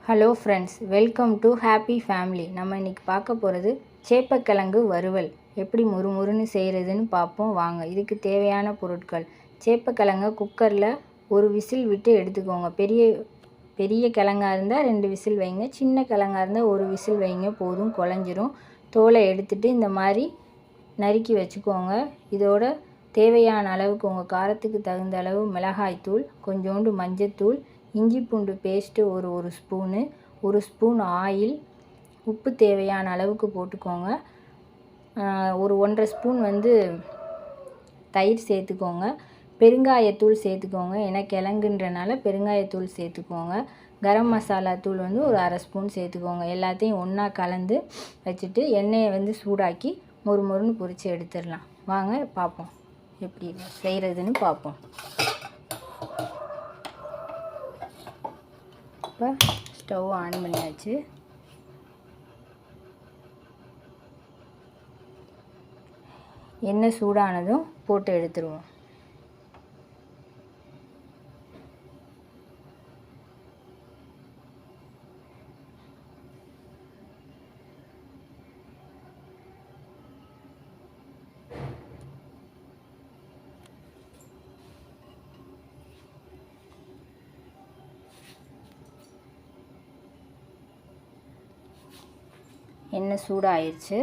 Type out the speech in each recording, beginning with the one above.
Hello friends, welcome to happy family. நம்ம இன்றைக்கி பார்க்க போகிறது சேப்பக்கிழங்கு வறுவல். எப்படி முறுமுறுன்னு செய்கிறதுன்னு பார்ப்போம் வாங்க. இதுக்கு தேவையான பொருட்கள்: சேப்பக்கிழங்கை குக்கரில் ஒரு விசில் விட்டு எடுத்துக்கோங்க. பெரிய கிழங்கா இருந்தால் 2 விசில் வைங்க, சின்ன கிழங்கா இருந்தால் ஒரு விசில் வைங்க, போதும், குழஞ்சிரும். தோலை எடுத்துட்டு இந்த மாதிரி நறுக்கி வச்சுக்கோங்க. இதோட தேவையான அளவுக்கு உங்கள் காரத்துக்கு தகுந்த அளவு மிளகாய்த்தூள், கொஞ்சோண்டு மஞ்சத்தூள், இஞ்சி பூண்டு பேஸ்ட்டு ஒரு ஸ்பூனு, 1 ஸ்பூன் ஆயில், உப்பு தேவையான அளவுக்கு போட்டுக்கோங்க. ஒரு 1.5 ஸ்பூன் தயிர் சேர்த்துக்கோங்க. பெருங்காயத்தூள் சேர்த்துக்கோங்க, ஏன்னா கிழங்குன்றனால பெருங்காயத்தூள் சேர்த்துக்கோங்க. கரம் மசாலா தூள் ஒரு 1/2 ஸ்பூன் சேர்த்துக்கோங்க. எல்லாத்தையும் ஒன்றா கலந்து வச்சுட்டு எண்ணெயை சூடாக்கி மொறுமொறுன்னு பொரித்து எடுத்துடலாம். வாங்க பார்ப்போம் எப்படி செய்கிறதுன்னு பார்ப்போம். இப்போ ஸ்டவ் ஆன் பண்ணியாச்சு. எண்ணெய் சூடானதும் போட்டு எடுத்துருவோம். எண்ணெய் சூடாயிருச்சு.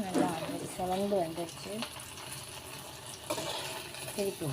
நல்லா செவந்து வந்துடுச்சு. திருப்பி